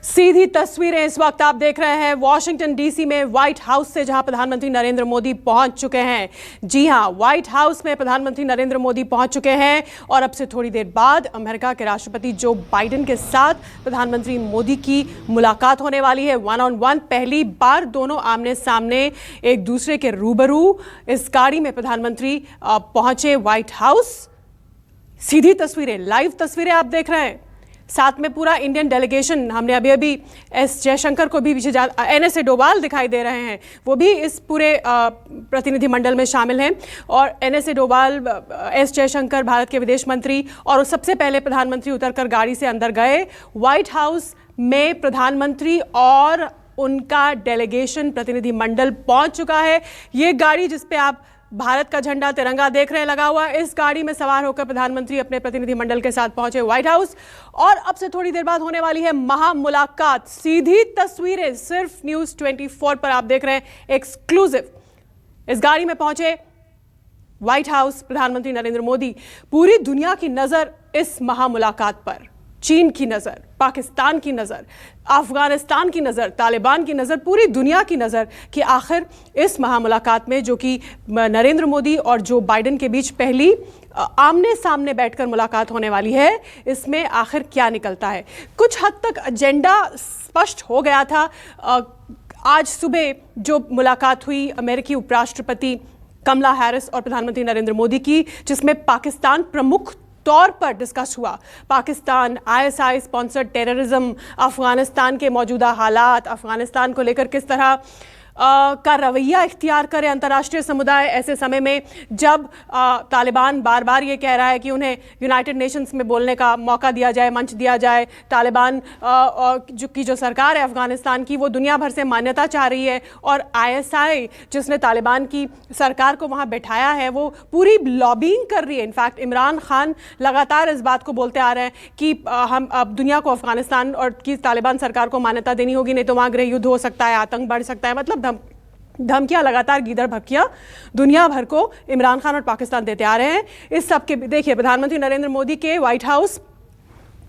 सीधी तस्वीरें इस वक्त आप देख रहे हैं वॉशिंगटन डीसी में व्हाइट हाउस से, जहां प्रधानमंत्री नरेंद्र मोदी पहुंच चुके हैं। जी हां, व्हाइट हाउस में प्रधानमंत्री नरेंद्र मोदी पहुंच चुके हैं और अब से थोड़ी देर बाद अमेरिका के राष्ट्रपति जो बाइडेन के साथ प्रधानमंत्री मोदी की मुलाकात होने वाली है। वन ऑन वन, पहली बार दोनों आमने सामने एक दूसरे के रूबरू इस गाड़ी में प्रधानमंत्री पहुंचे व्हाइट हाउस। सीधी तस्वीरें, लाइव तस्वीरें आप देख रहे हैं। साथ में पूरा इंडियन डेलीगेशन, हमने अभी एस जयशंकर को भी पीछे NSA डोभाल दिखाई दे रहे हैं, वो भी इस पूरे प्रतिनिधिमंडल में शामिल हैं। और NSA डोभाल, एस जयशंकर भारत के विदेश मंत्री, और सबसे पहले प्रधानमंत्री उतरकर गाड़ी से अंदर गए। व्हाइट हाउस में प्रधानमंत्री और उनका डेलीगेशन प्रतिनिधिमंडल पहुंच चुका है। ये गाड़ी जिस पे आप भारत का झंडा तिरंगा देख रहे हैं लगा हुआ, इस गाड़ी में सवार होकर प्रधानमंत्री अपने प्रतिनिधिमंडल के साथ पहुंचे व्हाइट हाउस। और अब से थोड़ी देर बाद होने वाली है महामुलाकात। सीधी तस्वीरें सिर्फ न्यूज़ 24 पर आप देख रहे हैं, एक्सक्लूसिव। इस गाड़ी में पहुंचे व्हाइट हाउस प्रधानमंत्री नरेंद्र मोदी। पूरी दुनिया की नजर इस महामुलाकात पर, चीन की नजर, पाकिस्तान की नजर, अफगानिस्तान की नजर, तालिबान की नजर, पूरी दुनिया की नजर कि आखिर इस महामुलाकात में, जो कि नरेंद्र मोदी और जो बाइडेन के बीच पहली आमने सामने बैठकर मुलाकात होने वाली है, इसमें आखिर क्या निकलता है। कुछ हद तक एजेंडा स्पष्ट हो गया था। आज सुबह जो मुलाकात हुई अमेरिकी उपराष्ट्रपति कमला हैरिस और प्रधानमंत्री नरेंद्र मोदी की, जिसमें पाकिस्तान प्रमुख तौर पर डिस्कस हुआ। Pakistan, ISI sponsored terrorism, Afghanistan के मौजूदा हालात, अफगानिस्तान को लेकर किस तरह का रवैया इख्तियार करे अंतर्राष्ट्रीय समुदाय ऐसे समय में जब तालिबान बार बार ये कह रहा है कि उन्हें यूनाइटेड नेशंस में बोलने का मौका दिया जाए, मंच दिया जाए। तालिबान जो सरकार है अफगानिस्तान की, वो दुनिया भर से मान्यता चाह रही है, और ISI जिसने तालिबान की सरकार को वहाँ बैठाया है, वो पूरी लॉबिंग कर रही है। इनफैक्ट इमरान खान लगातार इस बात को बोलते आ रहे हैं कि हम अब दुनिया को अफगानिस्तान और की तालिबान सरकार को मान्यता देनी होगी, नहीं तो वहाँ गृह युद्ध हो सकता है, आतंक बढ़ सकता है। मतलब धमकियां लगातार, गीदड़ भभकियां दुनिया भर को इमरान खान और पाकिस्तान देते आ रहे हैं। इस सब के देखिए प्रधानमंत्री नरेंद्र मोदी के व्हाइट हाउस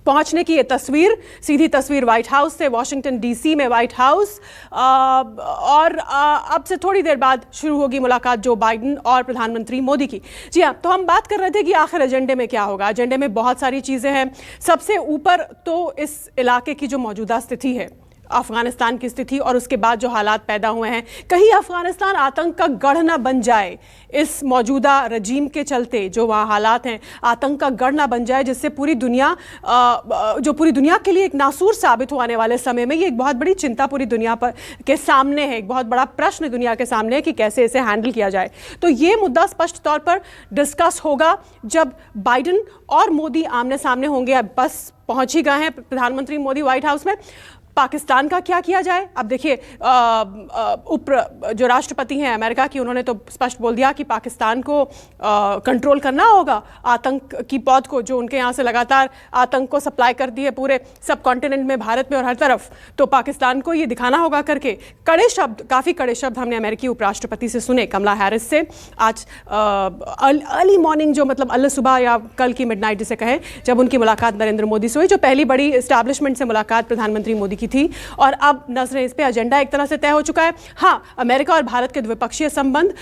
पहुंचने की ये तस्वीर, सीधी तस्वीर व्हाइट हाउस से, वॉशिंगटन DC में व्हाइट हाउस। और अब से थोड़ी देर बाद शुरू होगी मुलाकात जो बाइडेन और प्रधानमंत्री मोदी की। जी हाँ, तो हम बात कर रहे थे कि आखिर एजेंडे में क्या होगा। एजेंडे में बहुत सारी चीज़ें हैं। सबसे ऊपर तो इस इलाके की जो मौजूदा स्थिति है, अफगानिस्तान की स्थिति, और उसके बाद जो हालात पैदा हुए हैं, कहीं अफगानिस्तान आतंक का गढ़ ना बन जाए। इस मौजूदा रजीम के चलते जो वहाँ हालात हैं, आतंक का गढ़ ना बन जाए, जिससे पूरी दुनिया जो पूरी दुनिया के लिए एक नासूर साबित होने वाले समय में, ये एक बहुत बड़ी चिंता पूरी दुनिया पर के सामने है, एक बहुत बड़ा प्रश्न दुनिया के सामने है कि कैसे इसे हैंडल किया जाए। तो ये मुद्दा स्पष्ट तौर पर डिस्कस होगा जब बाइडेन और मोदी आमने सामने होंगे। अब बस पहुंच ही गए हैं प्रधानमंत्री मोदी व्हाइट हाउस में। पाकिस्तान का क्या किया जाए, अब देखिए जो राष्ट्रपति हैं अमेरिका की, उन्होंने तो स्पष्ट बोल दिया कि पाकिस्तान को कंट्रोल करना होगा। आतंक की पौध को, जो उनके यहाँ से लगातार आतंक को सप्लाई कर दी है पूरे सब कॉन्टिनेंट में, भारत में और हर तरफ, तो पाकिस्तान को ये दिखाना होगा करके कड़े शब्द, काफ़ी कड़े शब्द हमने अमेरिकी उपराष्ट्रपति से सुने, कमला हैरिस से। आज अर्ली मॉर्निंग, जो मतलब अल्ल सुबह या कल की मिडनाइट जिसे कहें, जब उनकी मुलाकात नरेंद्र मोदी से हुई, जो पहली बड़ी इस्टेब्लिशमेंट से मुलाकात प्रधानमंत्री मोदी की थी। और अब नजरें इस पे, एजेंडा एक तरह से तय हो चुका है। हाँ, अमेरिका और भारत के द्विपक्षीय संबंध,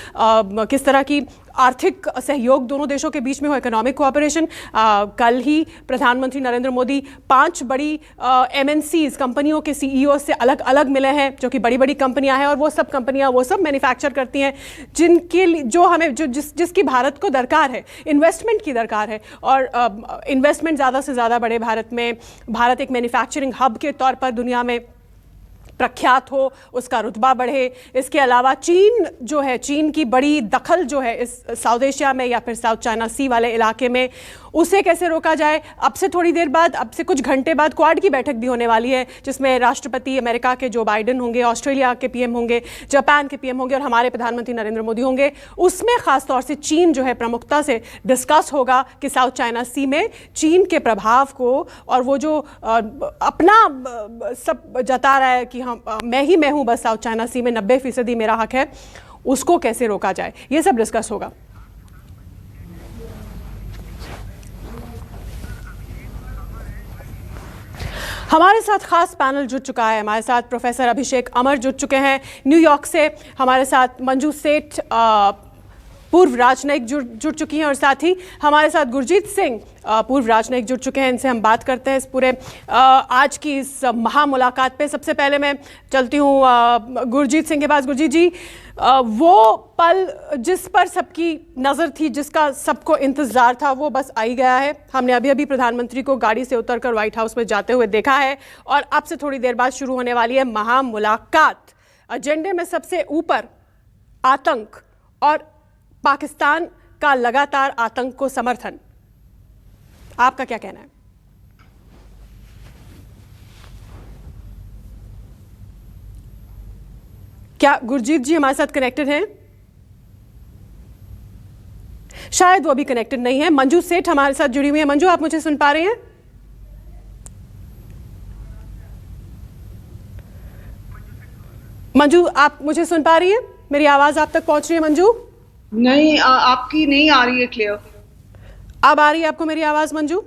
किस तरह की आर्थिक सहयोग दोनों देशों के बीच में हो, इकोनॉमिक कोऑपरेशन। कल ही प्रधानमंत्री नरेंद्र मोदी 5 बड़ी MNCs कंपनियों के CEO से अलग अलग मिले हैं, जो कि बड़ी बड़ी कंपनियां हैं, और वो सब कंपनियां वो सब मैन्युफैक्चर करती हैं जिनके लिए, जो हमें जिसकी भारत को दरकार है, इन्वेस्टमेंट की दरकार है। और इन्वेस्टमेंट ज़्यादा से ज़्यादा बढ़े भारत में, भारत एक मैन्युफैक्चरिंग हब के तौर पर दुनिया में प्रख्यात हो, उसका रुतबा बढ़े। इसके अलावा चीन जो है, चीन की बड़ी दखल जो है इस साउथ एशिया में या फिर साउथ चाइना सी वाले इलाके में, उसे कैसे रोका जाए। अब से थोड़ी देर बाद, अब से कुछ घंटे बाद क्वाड की बैठक भी होने वाली है, जिसमें राष्ट्रपति अमेरिका के जो बाइडेन होंगे, ऑस्ट्रेलिया के PM होंगे, जापान के PM होंगे, और हमारे प्रधानमंत्री नरेंद्र मोदी होंगे। उसमें खासतौर से चीन जो है प्रमुखता से डिस्कस होगा कि साउथ चाइना सी में चीन के प्रभाव को, और वो जो अपना सब जता रहा है कि मैं हूं बस साउथ चाइना सी में, 90% मेरा हक है, उसको कैसे रोका जाए, ये सब डिस्कस होगा। हमारे साथ खास पैनल जुड़ चुका है। हमारे साथ प्रोफेसर अभिषेक अमर जुड़ चुके हैं न्यूयॉर्क से। हमारे साथ मंजू सेठ पूर्व राजनयिक जुड़ चुकी हैं और साथ ही हमारे साथ गुरजीत सिंह पूर्व राजनयिक जुड़ चुके हैं। इनसे हम बात करते हैं इस पूरे आज की इस महामुलाकात पे। सबसे पहले मैं चलती हूँ गुरजीत सिंह के पास। गुरजीत जी, वो पल जिस पर सबकी नज़र थी, जिसका सबको इंतज़ार था, वो बस आ ही गया है। हमने अभी अभी प्रधानमंत्री को गाड़ी से उतरकर व्हाइट हाउस में जाते हुए देखा है और अब से थोड़ी देर बाद शुरू होने वाली है महामुलाकात। एजेंडे में सबसे ऊपर आतंक और पाकिस्तान का लगातार आतंक को समर्थन। आपका क्या कहना है? क्या गुरजीत जी हमारे साथ कनेक्टेड हैं? शायद वो भी कनेक्टेड नहीं है। मंजू सेठ हमारे साथ जुड़ी हुई है। मंजू, आप मुझे सुन पा रही हैं? मंजू, आप मुझे सुन पा रही हैं? मेरी आवाज आप तक पहुंच रही है मंजू? नहीं, आपकी नहीं आ रही है क्लियर। अब आ रही है आपको मेरी आवाज मंजू?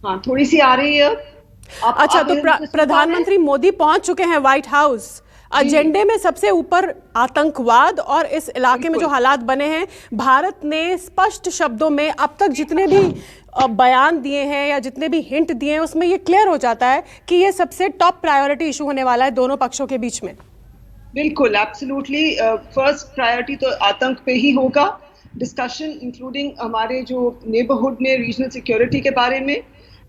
हाँ, थोड़ी सी आ रही है। अच्छा, तो प्रधानमंत्री मोदी पहुंच चुके हैं व्हाइट हाउस। एजेंडे में सबसे ऊपर आतंकवाद और इस इलाके में जो हालात बने हैं, भारत ने स्पष्ट शब्दों में अब तक जितने भी बयान दिए हैं या जितने भी हिंट दिए हैं, उसमें ये क्लियर हो जाता है कि ये सबसे टॉप प्रायोरिटी इशू होने वाला है दोनों पक्षों के बीच में। बिल्कुल, एब्सोल्युटली। फर्स्ट प्रायोरिटी तो आतंक पे ही होगा। डिस्कशन इंक्लूडिंग हमारे जो नेबरहुड में रीजनल सिक्योरिटी के बारे में,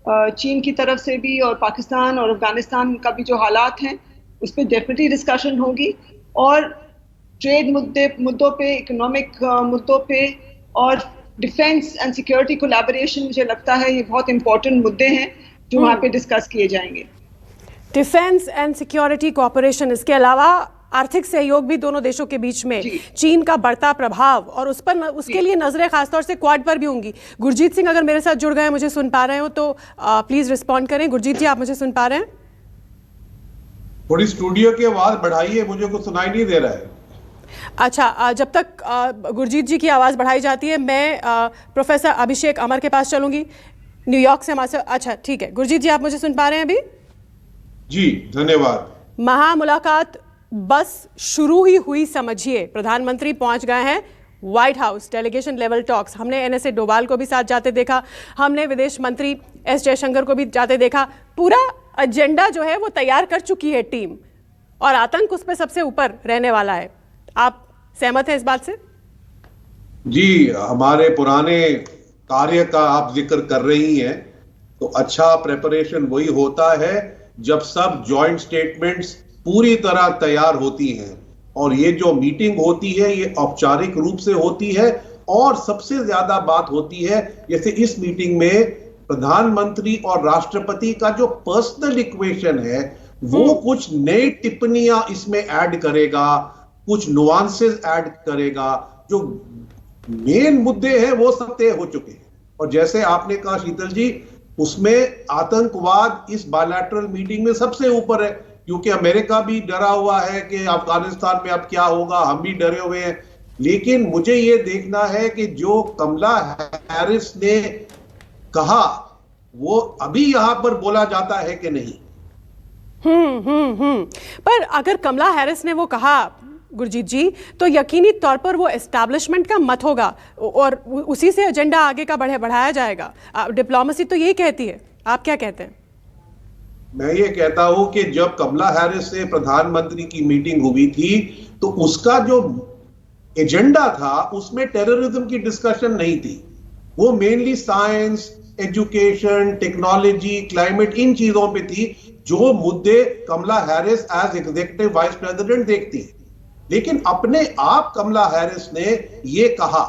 चीन की तरफ से भी और पाकिस्तान और अफगानिस्तान का भी जो हालात हैं उस पर डेफिनेटली डिस्कशन होगी। और ट्रेड मुद्दों पे, इकोनॉमिक मुद्दों पे और डिफेंस एंड सिक्योरिटी कोलैबोरेशन, मुझे लगता है ये बहुत इंपॉर्टेंट मुद्दे हैं जो वहाँ पे डिस्कस किए जाएंगे। डिफेंस एंड सिक्योरिटी कोऑपरेशन, इसके अलावा आर्थिक सहयोग भी दोनों देशों के बीच में, चीन का बढ़ता प्रभाव और उसके लिए नजरें खासतौर से क्वाड पर भी होंगी। गुरजीत सिंह अगर मेरे साथ जुड़ गए, मुझे सुन पा रहे हो तो प्लीज रिस्पॉन्ड करें। गुरजीत जी, आप मुझे सुन पा रहे हैं? थोड़ी स्टूडियो की आवाज बढ़ाइए, मुझे कुछ सुनाई नहीं दे रहा है। अच्छा, जब तक गुरजीत जी की आवाज बढ़ाई जाती है, मैं प्रोफेसर अभिषेक अमर के पास चलूंगी न्यूयॉर्क से हमारे। अच्छा, ठीक है गुरजीत जी, आप मुझे सुन पा रहे हैं अभी? जी, धन्यवाद। महामुलाकात बस शुरू ही हुई समझिए। प्रधानमंत्री पहुंच गए हैं white house. Delegation level talks, हमने एनएसए डोभाल को भी साथ जाते देखा, हमने विदेश मंत्री एस जयशंकर को भी जाते देखा। पूरा एजेंडा जो है वो तैयार कर चुकी है टीम और आतंक उस पर सबसे ऊपर रहने वाला है। आप सहमत हैं इस बात से? जी, हमारे पुराने कार्य का आप जिक्र कर रही हैं, तो अच्छा प्रेपरेशन वही होता है जब सब जॉइंट स्टेटमेंट्स पूरी तरह तैयार होती हैं। और ये जो मीटिंग होती है ये औपचारिक रूप से होती है और सबसे ज्यादा बात होती है, जैसे इस मीटिंग में प्रधानमंत्री और राष्ट्रपति का जो पर्सनल इक्वेशन है वो कुछ नई टिप्पणियां इसमें ऐड करेगा, कुछ नुआंसेस ऐड करेगा। जो मेन मुद्दे हैं वो सब तय हो चुके हैं। और जैसे आपने कहा शीतल जी, उसमें आतंकवाद इस बायलैटरल मीटिंग में सबसे ऊपर है, क्योंकि अमेरिका भी डरा हुआ है कि अफगानिस्तान में अब क्या होगा, हम भी डरे हुए हैं। लेकिन मुझे ये देखना है कि जो कमला हैरिस ने कहा वो अभी यहां पर बोला जाता है कि नहीं। पर अगर कमला हैरिस ने वो कहा गुरजीत जी, तो यकीनी तौर पर वो एस्टैब्लिशमेंट का मत होगा और उसी से एजेंडा आगे का बढ़ाया जाएगा। डिप्लोमेसी तो यही कहती है। आप क्या कहते हैं? मैं ये कहता हूं कि जब कमला हैरिस से प्रधानमंत्री की मीटिंग हुई थी तो उसका जो एजेंडा था उसमें टेररिज्म की डिस्कशन नहीं थी। वो mainly science, education, technology, climate, इन चीजों पे थी जो मुद्दे Kamala Harris as executive vice president देखती है। लेकिन अपने आप कमला हैरिस ने यह कहा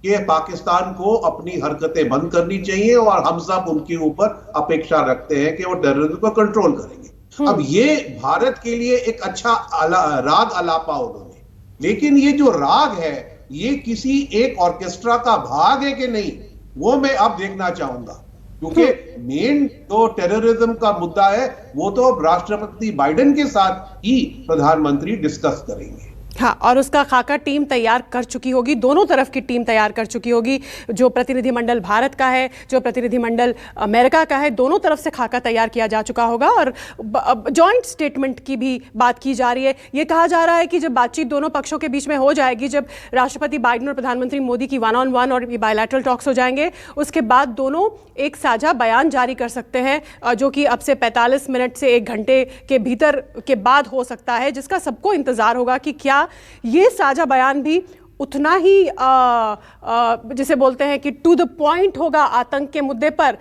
कि पाकिस्तान को अपनी हरकतें बंद करनी चाहिए और हम सब उनके ऊपर अपेक्षा रखते हैं कि वो टेररिज्म को कंट्रोल करेंगे। अब ये भारत के लिए एक अच्छा राग अलापा उन्होंने, लेकिन ये जो राग है ये किसी एक ऑर्केस्ट्रा का भाग है कि नहीं, वो मैं अब देखना चाहूंगा। क्योंकि मेन जो टेररिज्म का मुद्दा है वो तो राष्ट्रपति बाइडेन के साथ ही प्रधानमंत्री डिस्कस करेंगे। हाँ, और उसका खाका टीम तैयार कर चुकी होगी, दोनों तरफ की टीम तैयार कर चुकी होगी। जो प्रतिनिधिमंडल भारत का है, जो प्रतिनिधिमंडल अमेरिका का है, दोनों तरफ से खाका तैयार किया जा चुका होगा। और जॉइंट स्टेटमेंट की भी बात की जा रही है। ये कहा जा रहा है कि जब बातचीत दोनों पक्षों के बीच में हो जाएगी, जब राष्ट्रपति बाइडेन और प्रधानमंत्री मोदी की 1-on-1 और बायलैटरल टॉक्स हो जाएंगे, उसके बाद दोनों एक साझा बयान जारी कर सकते हैं, जो कि अब से 45 मिनट से 1 घंटे के भीतर के बाद हो सकता है, जिसका सबको इंतजार होगा कि क्या ये साझा बयान भी उतना ही जिसे बोलते हैं कि टू द पॉइंट होगा आतंक के मुद्दे पर।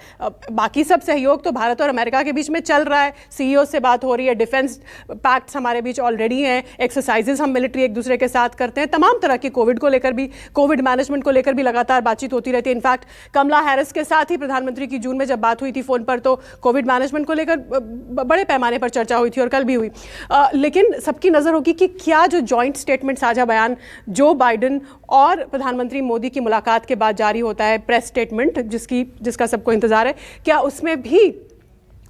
बाकी सब सहयोग तो भारत और अमेरिका के बीच में चल रहा है, सीईओ से बात हो रही है, डिफेंस पैक्ट्स हमारे बीच ऑलरेडी हैं, एक्सरसाइजेस हम मिलिट्री एक दूसरे के साथ करते हैं, तमाम तरह की कोविड को लेकर भी, कोविड मैनेजमेंट को लेकर भी लगातार बातचीत होती रहती है। इनफैक्ट कमला हैरिस के साथ ही प्रधानमंत्री की जून में जब बात हुई थी फोन पर, तो कोविड मैनेजमेंट को लेकर बड़े पैमाने पर चर्चा हुई थी और कल भी हुई। लेकिन सबकी नजर होगी कि क्या जो जॉइंट स्टेटमेंट साझा बयान जो बाइडेन और प्रधानमंत्री मोदी की मुलाकात के बाद जारी होता है, प्रेस स्टेटमेंट जिसका सबको इंतजार है, क्या उसमें भी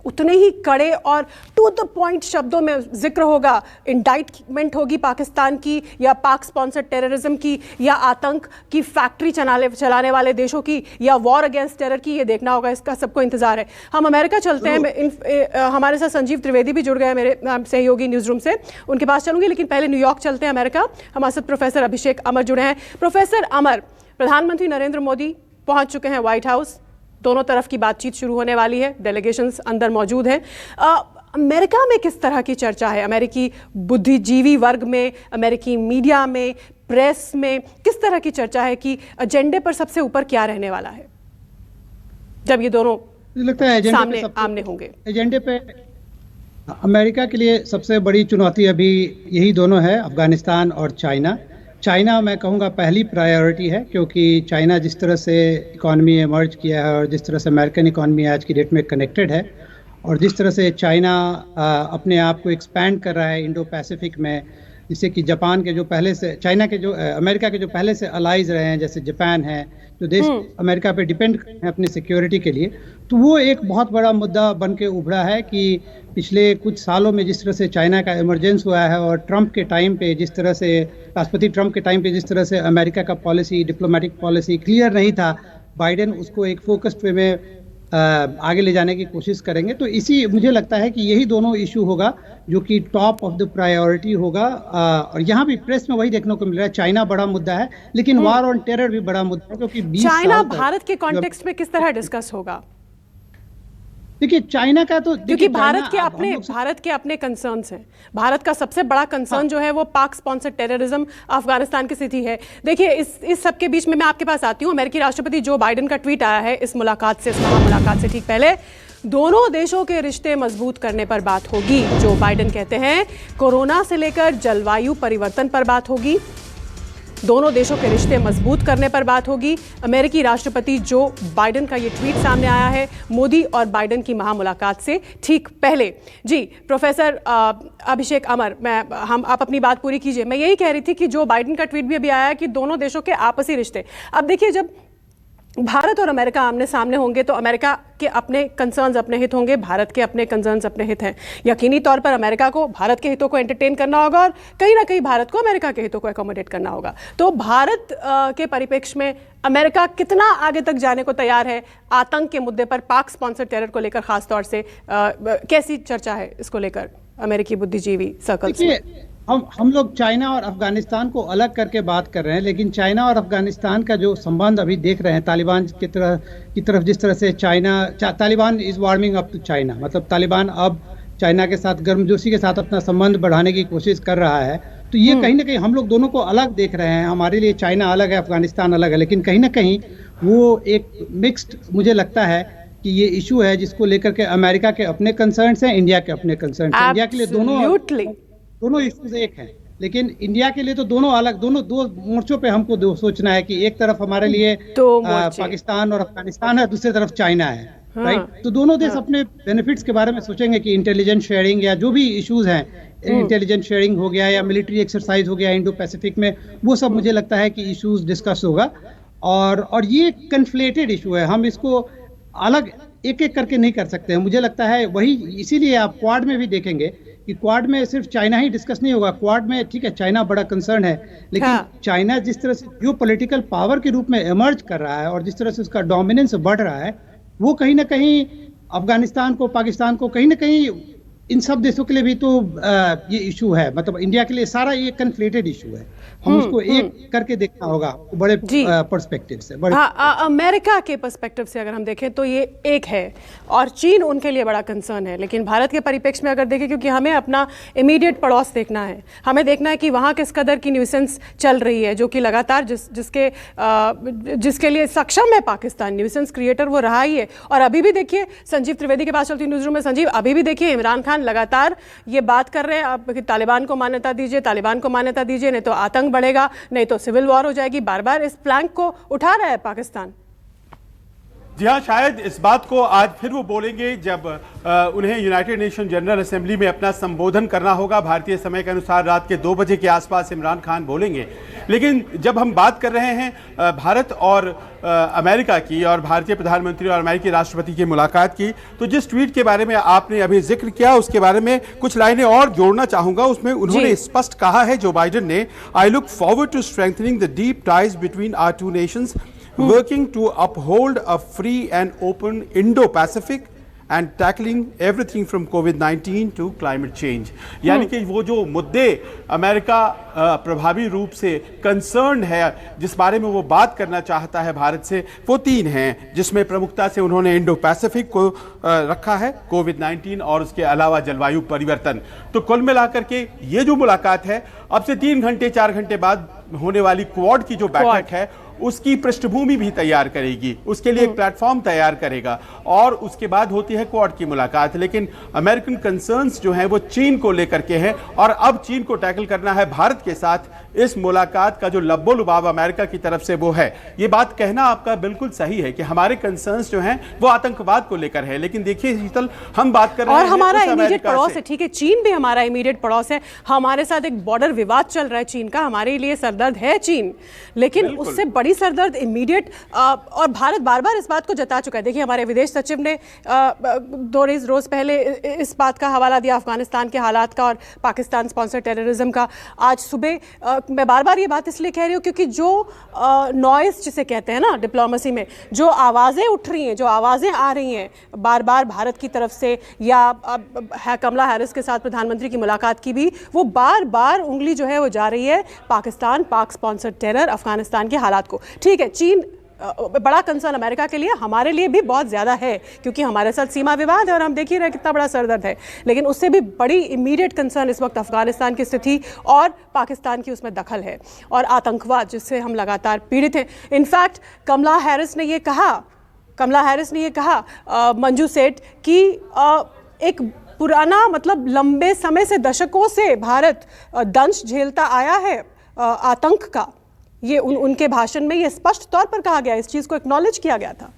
उतने ही कड़े और टू द पॉइंट शब्दों में जिक्र होगा, इंडाइटमेंट होगी पाकिस्तान की या पाक स्पॉन्सर्ड टेररिज्म की या आतंक की फैक्ट्री चलाने वाले देशों की या वॉर अगेंस्ट टेरर की? ये देखना होगा, इसका सबको इंतजार है। हम अमेरिका चलते हैं, हमारे साथ संजीव त्रिवेदी भी जुड़ गए हैं, मेरे सहयोगी न्यूज़ रूम से, उनके पास चलूंगी, लेकिन पहले न्यूयॉर्क चलते हैं अमेरिका। हमारे साथ प्रोफेसर अभिषेक अमर जुड़े हैं। प्रोफेसर अमर, प्रधानमंत्री नरेंद्र मोदी पहुंच चुके हैं व्हाइट हाउस, दोनों तरफ की बातचीत शुरू होने वाली है, डेलीगेशंस अंदर मौजूद हैं। अमेरिका में किस तरह की चर्चा है? अमेरिकी बुद्धिजीवी वर्ग में, अमेरिकी मीडिया में, प्रेस में किस तरह की चर्चा है कि एजेंडे पर सबसे ऊपर क्या रहने वाला है जब ये दोनों लगता है सामने आमने होंगे? एजेंडे पे अमेरिका के लिए सबसे बड़ी चुनौती अभी यही दोनों है, अफगानिस्तान और चाइना। चाइना मैं कहूँगा पहली प्रायोरिटी है, क्योंकि चाइना जिस तरह से इकॉनमी एमर्ज किया है और जिस तरह से अमेरिकन इकॉनमी आज की डेट में कनेक्टेड है, और जिस तरह से चाइना अपने आप को एक्सपैंड कर रहा है इंडो पैसिफिक में, जिससे कि जापान के जो पहले से अमेरिका के जो पहले से अलाइज रहे हैं, जैसे जापान है, जो देश अमेरिका पे डिपेंड है अपनी सिक्योरिटी के लिए, तो वो एक बहुत बड़ा मुद्दा बन के उभरा है कि पिछले कुछ सालों में जिस तरह से चाइना का इमरजेंस हुआ है और ट्रंप के टाइम पे जिस तरह से, राष्ट्रपति ट्रंप के टाइम पे जिस तरह से अमेरिका का पॉलिसी, डिप्लोमेटिक पॉलिसी क्लियर नहीं था, बाइडेन उसको एक फोकस्ड वे में आगे ले जाने की कोशिश करेंगे। तो इसी मुझे लगता है कि यही दोनों इशू होगा जो कि टॉप ऑफ द प्रायोरिटी होगा। और यहाँ भी प्रेस में वही देखने को मिल रहा है, चाइना बड़ा मुद्दा है, लेकिन वार ऑन टेरर भी बड़ा मुद्दा है, क्योंकि चाइना भारत के कॉन्टेक्स्ट में किस तरह डिस्कस होगा? देखिए चाइना का तो, क्योंकि भारत के अपने कंसर्न्स हैं। भारत का सबसे बड़ा कंसर्न जो है वो पाक स्पॉन्सर्ड टेररिज्म, अफगानिस्तान की स्थिति है। देखिए इस सब के बीच में मैं आपके पास आती हूँ। अमेरिकी राष्ट्रपति जो बाइडेन का ट्वीट आया है इस मुलाकात से, इस मुलाकात से ठीक पहले, दोनों देशों के रिश्ते मजबूत करने पर बात होगी। जो बाइडेन कहते हैं कोरोना से लेकर जलवायु परिवर्तन पर बात होगी, दोनों देशों के रिश्ते मजबूत करने पर बात होगी। अमेरिकी राष्ट्रपति जो बाइडेन का ये ट्वीट सामने आया है मोदी और बाइडेन की महामुलाकात से ठीक पहले। जी प्रोफेसर अभिषेक अमर, आप अपनी बात पूरी कीजिए। मैं यही कह रही थी कि जो बाइडेन का ट्वीट भी अभी आया है कि दोनों देशों के आपसी रिश्ते, अब देखिए जब भारत और अमेरिका आमने सामने होंगे तो अमेरिका के अपने कंसर्न्स अपने हित होंगे, भारत के अपने कंसर्न्स अपने हित हैं। यकीनी तौर पर अमेरिका को भारत के हितों को एंटरटेन करना होगा और कहीं ना कहीं भारत को अमेरिका के हितों को एकोमोडेट करना होगा। तो भारत के परिप्रेक्ष्य में अमेरिका कितना आगे तक जाने को तैयार है आतंक के मुद्दे पर, पाक स्पॉन्सर्ड टेरर को लेकर खासतौर से कैसी चर्चा है इसको लेकर अमेरिकी बुद्धिजीवी सर्कल्स में? हम लोग चाइना और अफगानिस्तान को अलग करके बात कर रहे हैं, लेकिन चाइना और अफगानिस्तान का जो संबंध अभी देख रहे हैं, तालिबान की तरफ जिस तरह से Taliban is warming up to China, मतलब तालिबान अब चाइना के साथ गर्मजोशी के साथ अपना संबंध बढ़ाने की कोशिश कर रहा है। तो ये कहीं ना कहीं हम लोग दोनों को अलग देख रहे हैं। हमारे लिए चाइना अलग है, अफगानिस्तान अलग है, लेकिन कहीं ना कहीं वो एक मिक्स्ड मुझे लगता है कि ये इशू है जिसको लेकर के अमेरिका के अपने कंसर्न्स हैं, इंडिया के अपने कंसर्न्स हैं। इंडिया के लिए दोनों इश्यूज एक हैं, लेकिन इंडिया के लिए तो दो मोर्चों पे हमको सोचना है कि एक तरफ हमारे लिए पाकिस्तान और अफगानिस्तान है, दूसरी तरफ चाइना है, राइट? तो दोनों देश अपने बेनिफिट्स के बारे में सोचेंगे कि इंटेलिजेंस शेयरिंग या जो भी इश्यूज हैं, इंटेलिजेंस शेयरिंग हो गया या मिलिट्री एक्सरसाइज हो गया इंडो पैसिफिक में, वो सब मुझे लगता है कि इश्यूज डिस्कस होगा। और ये कन्फ्लेटेड इशू है, हम इसको अलग एक एक करके नहीं कर सकते हैं। मुझे लगता है वही, इसीलिए आप क्वाड में भी देखेंगे कि क्वाड में सिर्फ चाइना ही डिस्कस नहीं होगा। क्वाड में ठीक है, चाइना बड़ा कंसर्न है, लेकिन हाँ। चाइना जिस तरह से जियो पॉलिटिकल पावर के रूप में इमर्ज कर रहा है और जिस तरह से उसका डोमिनेंस बढ़ रहा है, वो कहीं ना कहीं अफगानिस्तान को, पाकिस्तान को, कहीं ना कहीं इन सब देशों के लिए भी तो ये इशू है। मतलब इंडिया के लिए सारा ये कन्फ्लेटेड इशू है। हम उसको एक करके देखना होगा बड़े पर्सपेक्टिव से। बड़े अमेरिका के पर्सपेक्टिव से अगर हम देखें तो ये एक है और चीन उनके लिए बड़ा कंसर्न है। लेकिन भारत के परिप्रेक्ष्य में अगर देखें, क्योंकि हमें अपना इमीडिएट पड़ोस देखना है, हमें देखना है कि वहाँ किस कदर की न्यूसेंस चल रही है, जो कि लगातार जिसके लिए सक्षम है पाकिस्तान। न्यूसेंस क्रिएटर वो रहा ही है। और अभी भी देखिए, संजीव त्रिवेदी के पास चलती न्यूज़ रूम में। संजीव, अभी भी देखिए इमरान खान लगातार ये बात कर रहे हैं आप कि तालिबान को मान्यता दीजिए, तालिबान को मान्यता दीजिए, नहीं तो आतंक बढ़ेगा, नहीं तो सिविल वॉर हो जाएगी। बार बार इस प्लैंक को उठा रहा है पाकिस्तान। जी हाँ, शायद इस बात को आज फिर वो बोलेंगे जब उन्हें यूनाइटेड नेशन जनरल असेंबली में अपना संबोधन करना होगा। भारतीय समय के अनुसार रात के 2 बजे के आसपास इमरान खान बोलेंगे। लेकिन जब हम बात कर रहे हैं भारत और अमेरिका की और भारतीय प्रधानमंत्री और अमेरिकी राष्ट्रपति की मुलाकात की, तो जिस ट्वीट के बारे में आपने अभी जिक्र किया उसके बारे में कुछ लाइनें और जोड़ना चाहूंगा। उसमें उन्होंने स्पष्ट कहा है, जो बाइडेन ने, I look forward to strengthening the deep ties between our two nations, working to uphold a free and open Indo-Pacific and tackling everything from COVID-19 to climate change। यानी कि वो जो मुद्दे अमेरिका प्रभावी रूप से कंसर्न है, जिस बारे में वो बात करना चाहता है भारत से, वो 3 हैं, जिसमें प्रमुखता से उन्होंने इंडो पैसिफिक को रखा है, कोविड-19 और उसके अलावा जलवायु परिवर्तन। तो कुल मिलाकर के ये जो मुलाकात है, अब से 3 घंटे 4 घंटे बाद होने वाली क्वाड की जो बैठक है, उसकी पृष्ठभूमि भी तैयार करेगी, उसके लिए एक प्लेटफॉर्म तैयार करेगा और उसके बाद होती है क्वाड की मुलाकात। लेकिन अमेरिकन कंसर्न्स जो हैं वो चीन को लेकर के हैं और अब चीन को टैकल करना है भारत के साथ। इस मुलाकात का जो लब्बो लुबाब अमेरिका की तरफ से वो है, ये बात कहना आपका बिल्कुल सही है कि हमारे कंसर्न्स जो हैं वो आतंकवाद को लेकर है। लेकिन देखिए शीतल, हम बात कर रहे हैं और हमारा इमीडिएट पड़ोस है, ठीक है, चीन भी हमारा इमीडिएट पड़ोस है, हमारे साथ एक बॉर्डर विवाद चल रहा है चीन का, हमारे लिए सरदर्द है चीन। लेकिन उससे बड़ी सरदर्द इमीडिएट, और भारत बार बार इस बात को जता चुका है। देखिए, हमारे विदेश सचिव ने 2 रोज पहले इस बात का हवाला दिया, अफगानिस्तान के हालात का और पाकिस्तान स्पॉन्सर टेररिज्म का। आज सुबह मैं बार बार ये बात इसलिए कह रही हूँ क्योंकि जो नॉइस जिसे कहते हैं ना डिप्लोमेसी में, जो आवाज़ें उठ रही हैं, जो आवाज़ें आ रही हैं बार बार भारत की तरफ से, या कमला हैरिस के साथ प्रधानमंत्री की मुलाकात की भी, वो बार बार उंगली जो है वो जा रही है पाकिस्तान, पाक स्पॉन्सर टेरर, अफगानिस्तान के हालात को। ठीक है, चीन बड़ा कंसर्न अमेरिका के लिए, हमारे लिए भी बहुत ज़्यादा है क्योंकि हमारे साथ सीमा विवाद है और हम देख ही रहे कितना बड़ा सरदर्द है। लेकिन उससे भी बड़ी इमीडिएट कंसर्न इस वक्त अफगानिस्तान की स्थिति और पाकिस्तान की उसमें दखल है और आतंकवाद, जिससे हम लगातार पीड़ित हैं। इनफैक्ट कमला हैरिस ने ये कहा मंजू सेठ कि एक पुराना, मतलब लंबे समय से, दशकों से भारत दंश झेलता आया है आतंक का। ये उनके भाषण में ये स्पष्ट तौर पर कहा गया, इस चीज को एक्नॉलेज किया गया था।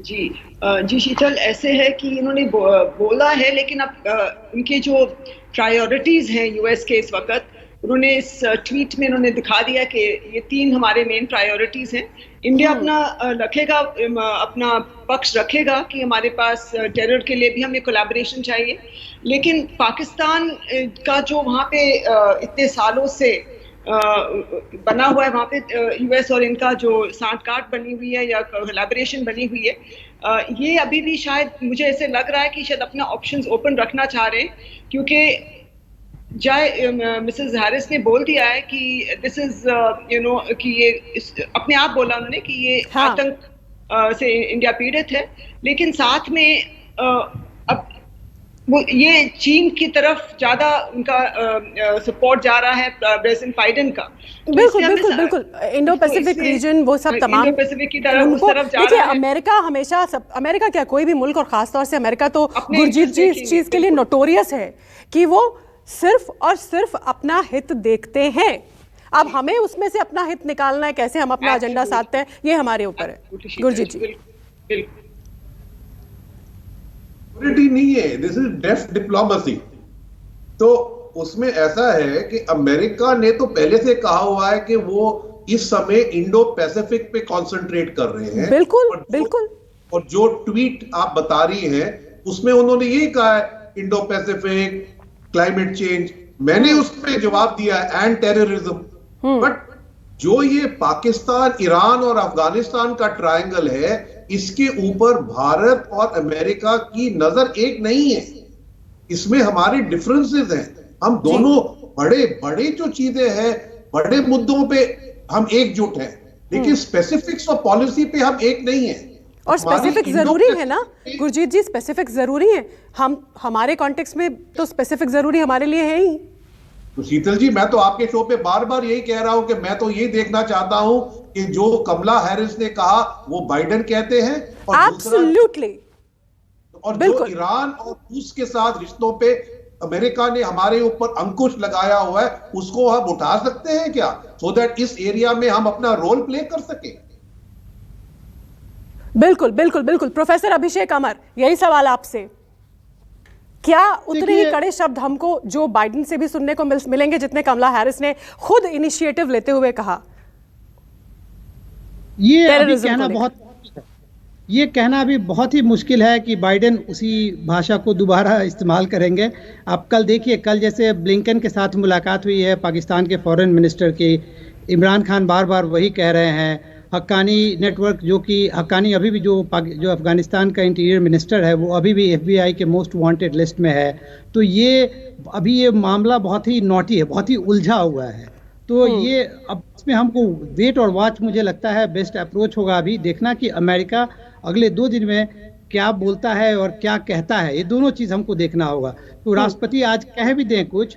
जी शीतल, ऐसे है कि इन्होंने बोला है, लेकिन अब उनके जो प्रायोरिटीज हैं यूएस के इस वक्त, उन्होंने इस ट्वीट में उन्होंने दिखा दिया कि ये 3 हमारे मेन प्रायोरिटीज हैं। इंडिया अपना पक्ष रखेगा कि हमारे पास टेरर के लिए भी हमें कोलैबोरेशन चाहिए, लेकिन पाकिस्तान का जो वहाँ पे इतने सालों से बना हुआ है, वहाँ पे यूएस और इनका जो सांठगांठ बनी हुई है या कोलैबोरेशन बनी हुई है, ये अभी भी शायद मुझे ऐसे लग रहा है कि शायद अपना ऑप्शंस ओपन रखना चाह रहे हैं, क्योंकि मिसेस हैरिस ने बोल दिया है कि दिस इज कि ये अपने आप बोला उन्होंने कि ये आतंक से इंडिया पीड़ित है, लेकिन साथ में अब वो ये चीन की तरफ ज्यादा उनका सपोर्ट जा रहा है प्रेसिडेंट बाइडेन का। बिल्कुल इंडो पैसिफिक रीजन, वो सब तमाम इंडो पैसिफिक की तरफ उस तरफ जा रहा है। अमेरिका हमेशा, अमेरिका क्या, कोई भी मुल्क और खासतौर से अमेरिका तो गुरजीत जी इस चीज के लिए नोटोरियस है कि वो सिर्फ और सिर्फ अपना हित देखते हैं। अब हमें उसमें से अपना हित निकालना है, कैसे हम अपना एजेंडा साधते हैं, ये हमारे ऊपर है। गुरजीत जी, नहीं है, दिस इज डेफ डिप्लोमेसी। तो उसमें ऐसा है कि अमेरिका ने तो पहले से कहा हुआ है कि वो इस समय इंडो पैसिफिक पे कंसंट्रेट कर रहे हैं। बिल्कुल। और जो ट्वीट आप बता रही हैं उसमें उन्होंने ये कहा है इंडो पैसिफिक, क्लाइमेट चेंज, मैंने उस पर जवाब दिया एंड टेररिज्म। बट जो ये पाकिस्तान, ईरान और अफगानिस्तान का ट्रायंगल है, इसके ऊपर भारत और अमेरिका की नजर एक नहीं है। इसमें हमारी डिफरेंसेस हैं। हम दोनों बड़े बड़े जो चीजें हैं, बड़े मुद्दों पे हम एकजुट हैं, लेकिन स्पेसिफिक्स और पॉलिसी पे हम एक नहीं है। और स्पेसिफिक जरूरी है ना गुरजीत जी, स्पेसिफिक जरूरी है। हमारे कॉन्टेक्स्ट में तो स्पेसिफिक जरूरी हमारे लिए है ही। तो शीतल जी, मैं तो आपके शो पे बार बार यही कह रहा हूं कि मैं तो ये देखना चाहता हूं कि जो कमला हैरिस ने कहा वो बाइडेन कहते हैं, और एब्सोल्युटली, और जो ईरान और रूस के साथ रिश्तों पे अमेरिका ने हमारे ऊपर अंकुश लगाया हुआ है, उसको हम उठा सकते हैं क्या, सो दैट इस एरिया में हम अपना रोल प्ले कर सके। बिल्कुल बिल्कुल बिल्कुल। प्रोफेसर अभिषेक अमर, यही सवाल आपसे, क्या उतने ही कड़े शब्द हमको जो बाइडेन से भी सुनने को मिलेंगे जितने कमला हैरिस ने खुद इनिशिएटिव लेते हुए कहा? ये कहना भी बहुत ही मुश्किल है कि बाइडेन उसी भाषा को दोबारा इस्तेमाल करेंगे। आप कल देखिए, कल जैसे ब्लिंकन के साथ मुलाकात हुई है पाकिस्तान के फॉरेन मिनिस्टर की, इमरान खान बार बार वही कह रहे हैं। हक्कानी नेटवर्क, जो कि हक्कानी अभी भी जो अफगानिस्तान का इंटीरियर मिनिस्टर है, वो अभी भी FBI के मोस्ट वांटेड लिस्ट में है। तो ये मामला बहुत ही नॉटी है, बहुत ही उलझा हुआ है। तो ये अब इसमें हमको वेट और वॉच, मुझे लगता है बेस्ट अप्रोच होगा अभी देखना कि अमेरिका अगले 2 दिन में क्या बोलता है और क्या कहता है। ये दोनों चीज़ हमको देखना होगा। तो राष्ट्रपति आज कह भी दें कुछ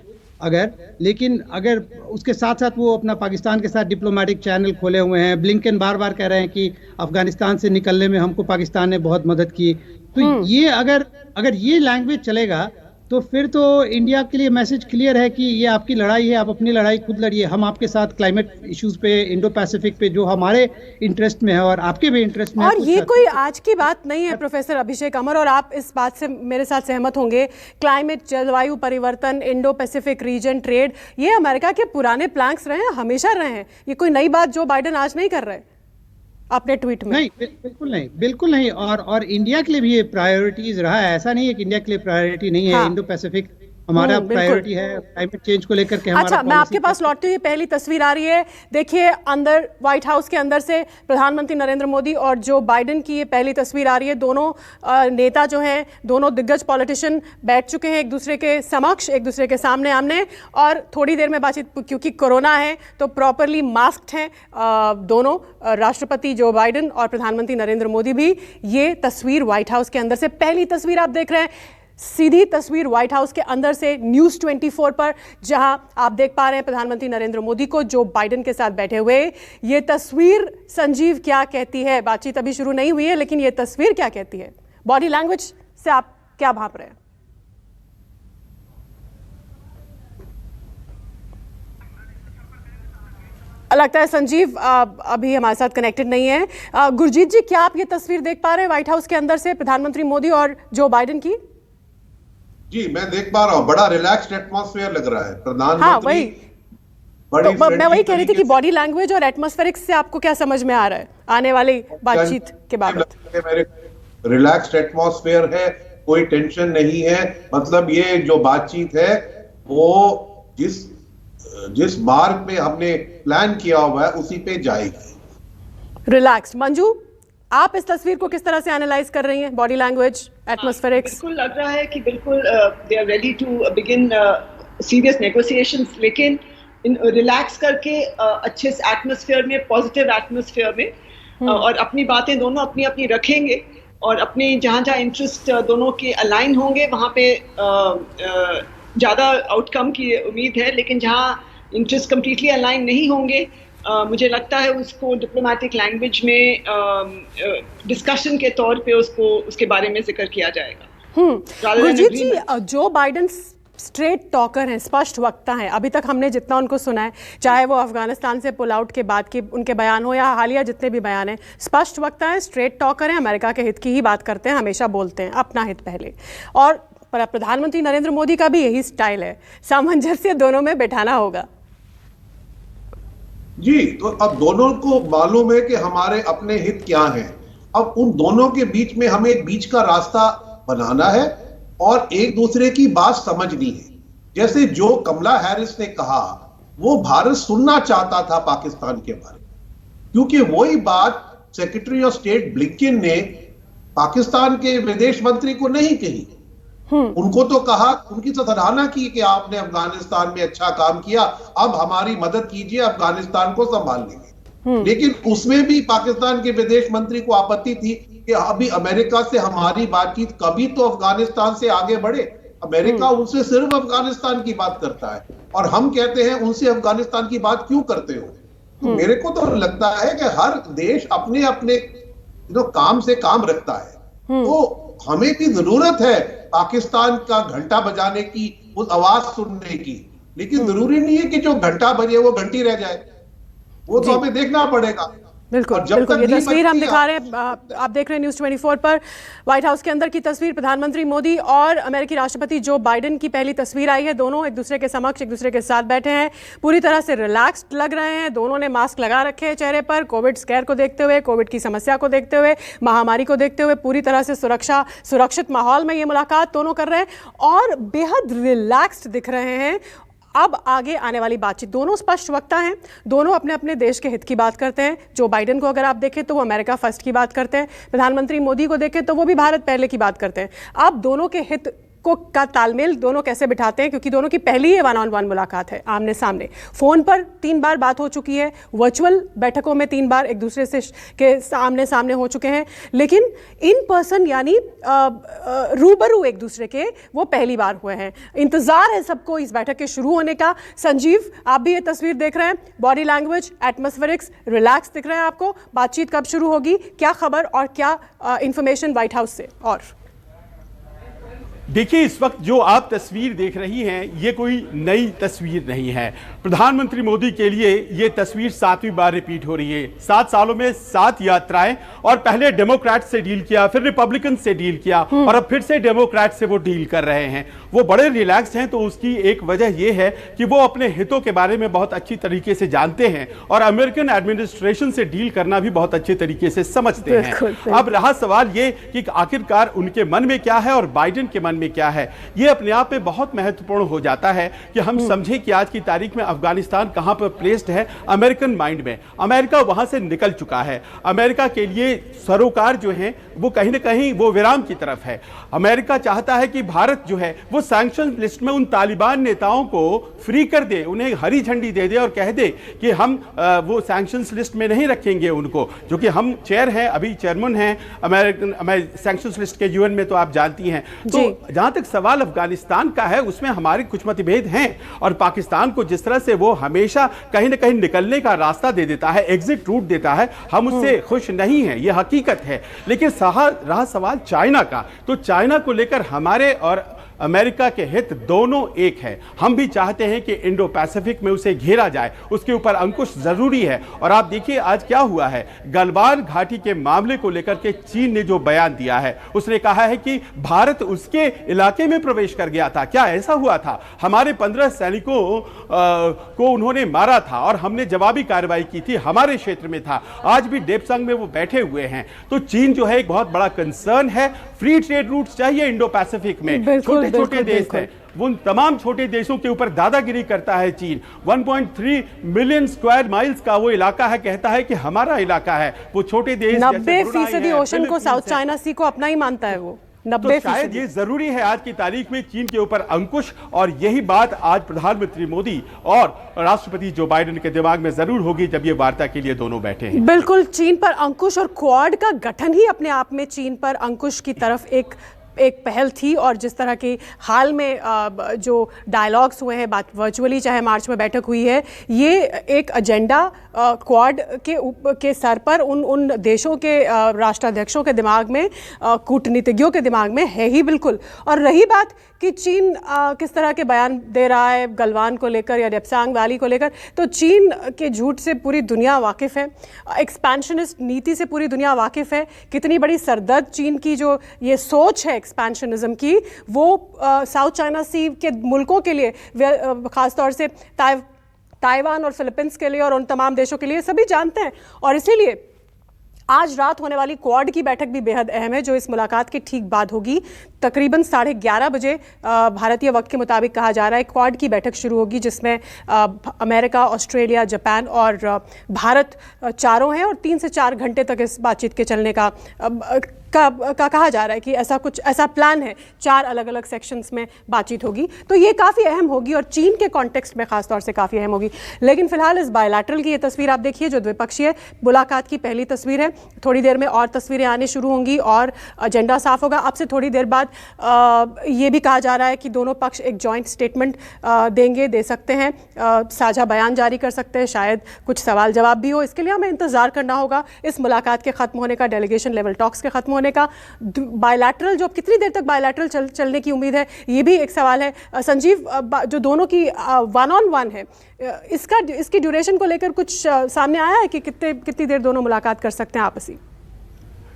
लेकिन अगर उसके साथ साथ वो अपना पाकिस्तान के साथ डिप्लोमेटिक चैनल खोले हुए हैं। ब्लिंकन बार बार कह रहे हैं कि अफगानिस्तान से निकलने में हमको पाकिस्तान ने बहुत मदद की। तो ये अगर ये लैंग्वेज चलेगा तो फिर तो इंडिया के लिए मैसेज क्लियर है कि ये आपकी लड़ाई है, आप अपनी लड़ाई खुद लड़िए, हम आपके साथ क्लाइमेट इश्यूज पे, इंडो पैसिफिक पे जो हमारे इंटरेस्ट में है और आपके भी इंटरेस्ट में है। और ये कोई आज की बात नहीं है प्रोफेसर अभिषेक अमर, और आप इस बात से मेरे साथ सहमत होंगे। क्लाइमेट, जलवायु परिवर्तन, इंडो पैसिफिक रीजन, ट्रेड, ये अमेरिका के पुराने प्लान्स रहे हैं, हमेशा रहे हैं। ये कोई नई बात जो बाइडेन आज नहीं कर रहे अपने ट्वीट में। नहीं, बिल्कुल नहीं। और इंडिया के लिए भी ये प्रायोरिटीज रहा है। ऐसा नहीं है कि इंडिया के लिए प्रायोरिटी नहीं है। इंडो पैसिफिक हमारा प्रायोरिटी है, क्लाइमेट चेंज को लेकर के हमारा। अच्छा, मैं आपके पास लौटती हुई पहली तस्वीर आ रही है। देखिए, अंदर व्हाइट हाउस के अंदर से प्रधानमंत्री नरेंद्र मोदी और जो बाइडेन की ये पहली तस्वीर आ रही है। दोनों नेता जो हैं, दोनों दिग्गज पॉलिटिशियन बैठ चुके हैं एक दूसरे के समक्ष, एक दूसरे के सामने आमने, और थोड़ी देर में बातचीत, क्योंकि कोरोना है तो प्रॉपरली मास्क्ड हैं दोनों, राष्ट्रपति जो बाइडेन और प्रधानमंत्री नरेंद्र मोदी भी। ये तस्वीर व्हाइट हाउस के अंदर से, पहली तस्वीर आप देख रहे हैं, सीधी तस्वीर व्हाइट हाउस के अंदर से न्यूज़ 24 पर, जहां आप देख पा रहे हैं प्रधानमंत्री नरेंद्र मोदी को जो बाइडेन के साथ बैठे हुए। ये तस्वीर, संजीव, क्या कहती है? बातचीत अभी शुरू नहीं हुई है, लेकिन ये तस्वीर क्या कहती है? बॉडी लैंग्वेज से आप क्या भाप रहे हैं? लगता है संजीव अभी हमारे साथ कनेक्टेड नहीं है। गुरजीत जी, क्या आप ये तस्वीर देख पा रहे हैं व्हाइट हाउस के अंदर से, प्रधानमंत्री मोदी और जो बाइडेन की? जी, मैं देख पा रहा हूँ। बड़ा रिलैक्स्ड एटमॉस्फेयर लग रहा है। प्रधानमंत्री, हाँ, वही तो मैं वही कह रही थी कि बॉडी लैंग्वेज और एटमॉस्फेरिक से आपको क्या समझ में आ रहा है आने वाली बातचीत के बाद? रिलैक्स्ड एटमॉस्फेयर है, कोई टेंशन नहीं है। मतलब ये जो बातचीत है वो जिस मार्ग पे हमने प्लान किया हुआ है उसी पे जाएगी। रिलैक्स्ड। मंजू, आप इस तस्वीर को किस तरह से एनालाइज कर रही हैं? Body language, atmospherics? बिल्कुल लग रहा है कि बिल्कुल they are ready to begin serious negotiations, लेकिन रिलैक्स करके अच्छे एटमॉस्फेयर में, पॉजिटिव एटमॉस्फेयर में, और अपनी बातें दोनों अपनी अपनी रखेंगे और अपने जहाँ इंटरेस्ट दोनों के अलाइन होंगे वहाँ पे ज़्यादा आउटकम की उम्मीद है। लेकिन जहाँ इंटरेस्ट कम्प्लीटली अलाइन नहीं होंगे, मुझे लगता है उसको डिप्लोमेटिक लैंग्वेज में डिस्कशन के तौर पे उसके बारे में जिक्र किया जाएगा। गुरजीत जी, जो बाइडेन स्ट्रेट टॉकर हैं, स्पष्ट वक्ता हैं, अभी तक हमने जितना उनको सुना है, चाहे वो अफगानिस्तान से पुल आउट के बाद के उनके बयान हो या हालिया जितने भी बयान हैं, स्पष्ट वक्ता हैं, स्ट्रेट टॉकर हैं, अमेरिका के हित की ही बात करते हैं, हमेशा बोलते हैं अपना हित पहले। और प्रधानमंत्री नरेंद्र मोदी का भी यही स्टाइल है। सामंजस्य दोनों में बैठाना होगा। जी, तो अब दोनों को मालूम है कि हमारे अपने हित क्या हैं। अब उन दोनों के बीच में हमें एक बीच का रास्ता बनाना है और एक दूसरे की बात समझनी है। जैसे जो कमला हैरिस ने कहा, वो भारत सुनना चाहता था पाकिस्तान के बारे में, क्योंकि वही बात सेक्रेटरी ऑफ स्टेट ब्लिंकन ने पाकिस्तान के विदेश मंत्री को नहीं कही। उनको तो कहा, उनकी तो सराहना की कि आपने अफगानिस्तान में अच्छा काम किया, अब हमारी मदद कीजिए अफगानिस्तान को संभालने में। लेकिन उसमें भी पाकिस्तान के विदेश मंत्री को आपत्ति थी कि अभी अमेरिका से हमारी बातचीत कभी तो अफगानिस्तान से आगे बढ़े। अमेरिका उनसे सिर्फ अफगानिस्तान की बात करता है और हम कहते हैं उनसे अफगानिस्तान की बात क्यों करते हो। तो मेरे को तो लगता है कि हर देश अपने अपने काम से काम रखता है। तो हमें भी जरूरत है पाकिस्तान का घंटा बजाने की, उस आवाज सुनने की, लेकिन जरूरी नहीं है कि जो घंटा बजे वो घंटी रह जाए। वो तो हमें देखना पड़ेगा। बिल्कुल बिल्कुल, ये तस्वीर हम दिखा रहे हैं, आप देख रहे हैं न्यूज़ 24 पर व्हाइट हाउस के अंदर की तस्वीर। प्रधानमंत्री मोदी और अमेरिकी राष्ट्रपति जो बाइडेन की पहली तस्वीर आई है। दोनों एक दूसरे के समक्ष एक दूसरे के साथ बैठे हैं, पूरी तरह से रिलैक्स्ड लग रहे हैं। दोनों ने मास्क लगा रखे हैं चेहरे पर, कोविड स्केयर को देखते हुए, कोविड की समस्या को देखते हुए, महामारी को देखते हुए पूरी तरह से सुरक्षित माहौल में ये मुलाकात दोनों कर रहे हैं और बेहद रिलैक्स्ड दिख रहे हैं। अब आगे आने वाली बातचीत, दोनों स्पष्ट वक्ता हैं, दोनों अपने अपने देश के हित की बात करते हैं। जो बाइडेन को अगर आप देखें तो वो अमेरिका फर्स्ट की बात करते हैं, प्रधानमंत्री मोदी को देखें तो वो भी भारत पहले की बात करते हैं। अब दोनों के हित का तालमेल दोनों कैसे बिठाते हैं, क्योंकि दोनों की पहली ये 1-on-1 मुलाकात है आमने सामने। फोन पर 3 बार बात हो चुकी है, वर्चुअल बैठकों में 3 बार एक दूसरे से के आमने सामने हो चुके हैं, लेकिन इन पर्सन यानी रूबरू एक दूसरे के वो पहली बार हुए हैं। इंतजार है सबको इस बैठक के शुरू होने का। संजीव, आप भी ये तस्वीर देख रहे हैं, बॉडी लैंग्वेज, एटमॉस्फेरिक्स रिलैक्स दिख रहे हैं आपको। बातचीत कब शुरू होगी, क्या खबर और क्या इंफॉर्मेशन व्हाइट हाउस से? और देखिए, इस वक्त जो आप तस्वीर देख रही हैं ये कोई नई तस्वीर नहीं है। प्रधानमंत्री मोदी के लिए ये तस्वीर 7वीं बार रिपीट हो रही है। 7 सालों में 7 यात्राएं, और पहले डेमोक्रेट से डील किया, फिर रिपब्लिकन से डील किया और अब फिर से डेमोक्रेट से वो डील कर रहे हैं। वो बड़े रिलैक्स हैं, तो उसकी एक वजह यह है कि वो अपने हितों के बारे में बहुत अच्छी तरीके से जानते हैं और अमेरिकन एडमिनिस्ट्रेशन से डील करना भी बहुत अच्छे तरीके से समझते हैं। अब रहा सवाल ये कि आखिरकार उनके मन में क्या है और बाइडेन के मन में क्या है। यह अपने आप में बहुत महत्वपूर्ण हो जाता है कि हम समझें कि आज की तारीख में अफगानिस्तान कहां पर प्लेस्ड है अमेरिकन माइंड में। अमेरिका वहां से निकल चुका है। अमेरिका के लिए सरोकार जो है वो कहीं ना कहीं वो विराम की तरफ है। अमेरिका चाहता है कि भारत जो है वो सैंक्शन लिस्ट में उन तालिबान नेताओं को फ्री कर दे, उन्हें हरी झंडी दे दे और कह दे कि हम वो सैंक्शंस लिस्ट में नहीं रखेंगे उनको, जो कि हम चेयर हैं, अभी चेयरमैन हैं अमेरिकन सैंक्शंस लिस्ट के यूएन में, तो आप जानती हैं। तो जहां तक सवाल अफगानिस्तान का है उसमें हमारे कुछ मतभेद हैं और पाकिस्तान को जिस तरह से वो हमेशा कहीं ना कहीं निकलने का रास्ता दे देता है, एग्जिट रूट देता है, हम उससे खुश नहीं हैं, ये हकीकत है। लेकिन रहा सवाल चाइना का, तो चाइना को लेकर हमारे और अमेरिका के हित दोनों एक है। हम भी चाहते हैं कि इंडो पैसिफिक में उसे घेरा जाए, उसके ऊपर अंकुश जरूरी है। और आप देखिए आज क्या हुआ है, गलवान घाटी के मामले को लेकर के चीन ने जो बयान दिया है, उसने कहा है कि भारत उसके इलाके में प्रवेश कर गया था। क्या ऐसा हुआ था? हमारे 15 सैनिकों को उन्होंने मारा था और हमने जवाबी कार्रवाई की थी, हमारे क्षेत्र में था। आज भी डेपसंग में वो बैठे हुए हैं। तो चीन जो है एक बहुत बड़ा कंसर्न है। फ्री ट्रेड रूट्स चाहिए इंडो पैसिफिक में। छोटे देश हैं, वो तमाम छोटे देशों के ऊपर दादागिरी करता है चीन। 1.3 मिलियन स्क्वायर माइल्स का वो इलाका है, कहता है कि हमारा इलाका है। वो छोटे देश 90% ओशन को, साउथ चाइना सी को अपना ही मानता है वो। तो शायद ये जरूरी है आज की तारीख में चीन के ऊपर अंकुश, और यही बात आज प्रधानमंत्री मोदी और राष्ट्रपति जो बाइडेन के दिमाग में जरूर होगी जब ये वार्ता के लिए दोनों बैठे हैं। बिल्कुल, चीन पर अंकुश और क्वाड का गठन ही अपने आप में चीन पर अंकुश की तरफ एक पहल थी। और जिस तरह की हाल में जो डायलॉग्स हुए हैं, बात वर्चुअली चाहे मार्च में बैठक हुई है, ये एक एजेंडा क्वाड के सर पर उन देशों के राष्ट्राध्यक्षों के दिमाग में, कूटनीतिज्ञों के दिमाग में है ही बिल्कुल। और रही बात कि चीन किस तरह के बयान दे रहा है गलवान को लेकर या डेप्सांग वैली को लेकर, तो चीन के झूठ से पूरी दुनिया वाकिफ़ है, एक्सपेंशनिस्ट नीति से पूरी दुनिया वाकिफ़ है। कितनी बड़ी सरदर्द चीन की जो ये सोच है एक्सपेंशनिज्म की, वो साउथ चाइना सी के मुल्कों के लिए, खासतौर से ताइवान और फिलीपींस के लिए और उन तमाम देशों के लिए सभी जानते हैं। और इसीलिए आज रात होने वाली क्वाड की बैठक भी बेहद अहम है, जो इस मुलाकात के ठीक बाद होगी। तकरीबन 11:30 बजे भारतीय वक्त के मुताबिक कहा जा रहा है क्वाड की बैठक शुरू होगी, जिसमें अमेरिका, ऑस्ट्रेलिया, जापान और भारत चारों हैं और 3 से 4 घंटे तक इस बातचीत के चलने का कहा जा रहा है कि ऐसा प्लान है। 4 अलग अलग सेक्शंस में बातचीत होगी, तो ये काफ़ी अहम होगी और चीन के कॉन्टेक्स्ट में खास तौर से काफ़ी अहम होगी। लेकिन फिलहाल इस बायलैटरल की ये तस्वीर आप देखिए, जो द्विपक्षीय मुलाकात की पहली तस्वीर है। थोड़ी देर में और तस्वीरें आने शुरू होंगी और एजेंडा साफ होगा। अब से थोड़ी देर बाद ये भी कहा जा रहा है कि दोनों पक्ष एक जॉइंट स्टेटमेंट दे सकते हैं, साझा बयान जारी कर सकते हैं, शायद कुछ सवाल जवाब भी हो। इसके लिए हमें इंतज़ार करना होगा इस मुलाकात के ख़त्म होने का, डेलीगेशन लेवल टॉक्स के ख़त्म होने का। बायलैटरल जो कितनी देर तक बायलैटरल चलने की उम्मीद है, ये भी एक सवाल है। संजीव, जो दोनों की 1-on-1 है, इसकी ड्यूरेशन को लेकर कुछ सामने आया है कि कितनी देर दोनों मुलाकात कर सकते हैं आपसी?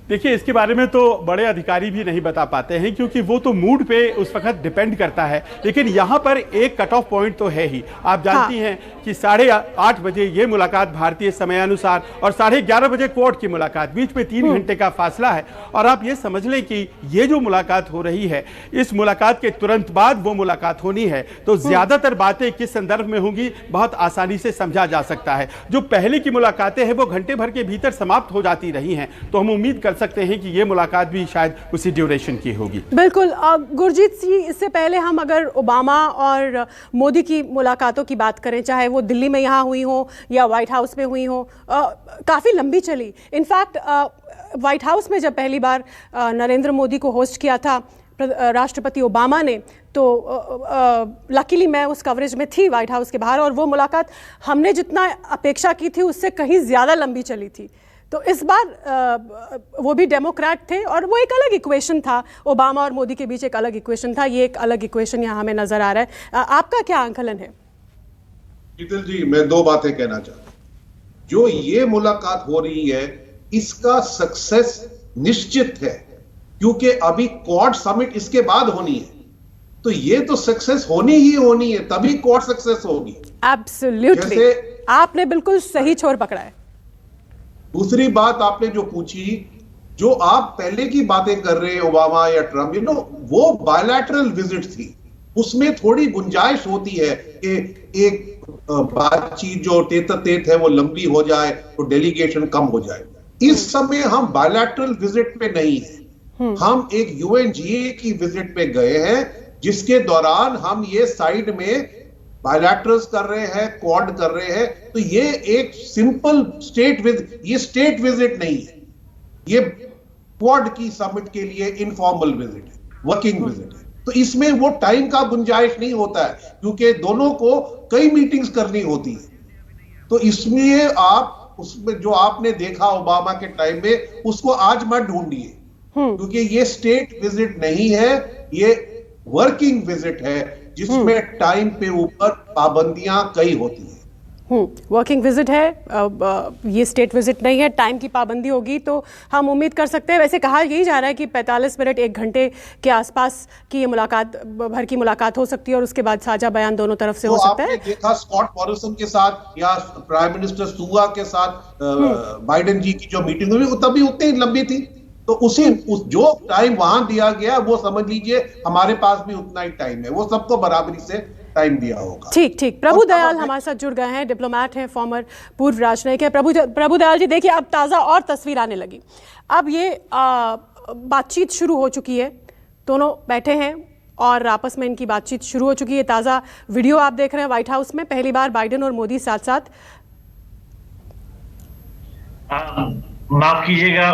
देखिए, इसके बारे में तो बड़े अधिकारी भी नहीं बता पाते हैं, क्योंकि वो तो मूड पे उस वक्त डिपेंड करता है। लेकिन यहाँ पर एक कट ऑफ पॉइंट तो है ही। आप जानती हैं कि 8:30 बजे ये मुलाकात भारतीय समय अनुसार और 11:30 बजे क्वाड की मुलाकात, बीच में 3 घंटे का फासला है। और आप ये समझ लें कि ये जो मुलाकात हो रही है, इस मुलाकात के तुरंत बाद वो मुलाकात होनी है, तो ज्यादातर बातें किस संदर्भ में होंगी बहुत आसानी से समझा जा सकता है। जो पहले की मुलाकातें हैं वो घंटे भर के भीतर समाप्त हो जाती रही हैं, तो हम उम्मीद कर सकते हैं कि ये मुलाकात भी शायद उसी ड्यूरेशन की होगी। बिल्कुल। गुरजीत जी, इससे पहले हम अगर ओबामा और मोदी की मुलाकातों की बात करें, चाहे वो दिल्ली में यहाँ हुई हो या व्हाइट हाउस में हुई हो, काफ़ी लंबी चली। इनफैक्ट व्हाइट हाउस में जब पहली बार नरेंद्र मोदी को होस्ट किया था राष्ट्रपति ओबामा ने, तो लकीली मैं उस कवरेज में थी व्हाइट हाउस के बाहर, और वो मुलाकात हमने जितना अपेक्षा की थी उससे कहीं ज़्यादा लंबी चली थी। तो इस बार वो भी डेमोक्रेट थे और वो एक अलग इक्वेशन था, ओबामा और मोदी के बीच एक अलग इक्वेशन था। ये एक अलग इक्वेशन यहाँ हमें नजर आ रहा है। आपका क्या आंकलन है? शीतल जी, मैं 2 बातें कहना चाहता हूं। जो ये मुलाकात हो रही है, इसका सक्सेस निश्चित है, क्योंकि अभी क्वाड समिट इसके बाद होनी है, तो ये तो सक्सेस होनी ही होनी है, तभी क्वाड सक्सेस होगी। एब्सोल्युटली, आपने बिल्कुल सही छोर पकड़ा है। दूसरी बात आपने जो पूछी, जो आप पहले की बातें कर रहे हैं ओबामा या ट्रम्प, वो बायलैटरल विजिट थी, उसमें थोड़ी गुंजाइश होती है कि एक बातचीत जो तेत है वो लंबी हो जाए तो डेलीगेशन कम हो जाए। इस समय हम बायलैटरल विजिट पे नहीं है, हम एक UNGA की विजिट पे गए हैं, जिसके दौरान हम ये साइड में बायलैटरल्स कर रहे हैं, क्वाड कर रहे हैं। तो ये एक सिंपल स्टेट विजिट, ये स्टेट विजिट नहीं है, ये क्वाड की समिट के लिए इनफॉर्मल विजिट है, वर्किंग विजिट है। तो इसमें वो टाइम का गुंजाइश नहीं होता है, क्योंकि दोनों को कई मीटिंग्स करनी होती है। तो इसलिए आप उसमें जो आपने देखा ओबामा के टाइम में, उसको आज मत ढूंढिए, क्योंकि ये स्टेट विजिट नहीं है, ये वर्किंग विजिट है, जिसमें टाइम पे ऊपर पाबंदियां कई होती हैं। वर्किंग विजिट है, ये स्टेट विजिट नहीं है, टाइम की पाबंदी होगी, तो हम उम्मीद कर सकते हैं। वैसे कहा यही जा रहा है कि 45 मिनट 1 घंटे के आसपास की ये मुलाकात भर की मुलाकात हो सकती है और उसके बाद साझा बयान दोनों तरफ से हो सकता है। आपने देखा स्कॉट मॉरिसन के साथ या प्राइम मिनिस्टर सुगा के साथ बाइडेन जी की जो मीटिंग हुई, तभी उतनी लंबी थी। तो जो टाइम वहां दिया गया, वो समझ लीजिए हमारे पास भी उतना ही टाइम है, वो सबको बराबरी से टाइम दिया होगा। ठीक। प्रभु दयाल हमारे साथ जुड़ गए हैं, डिप्लोमेट हैं, फॉर्मर पूर्व राजनयिक है। प्रभु दयाल जी, देखिए अब ताज़ा और तस्वीर आने लगी। अब ये बातचीत शुरू हो चुकी है, दोनों बैठे हैं और आपस में इनकी बातचीत शुरू हो चुकी है। ताज़ा वीडियो आप देख रहे हैं व्हाइट हाउस में, पहली बार बाइडेन और मोदी साथ साथ। माफ कीजिएगा,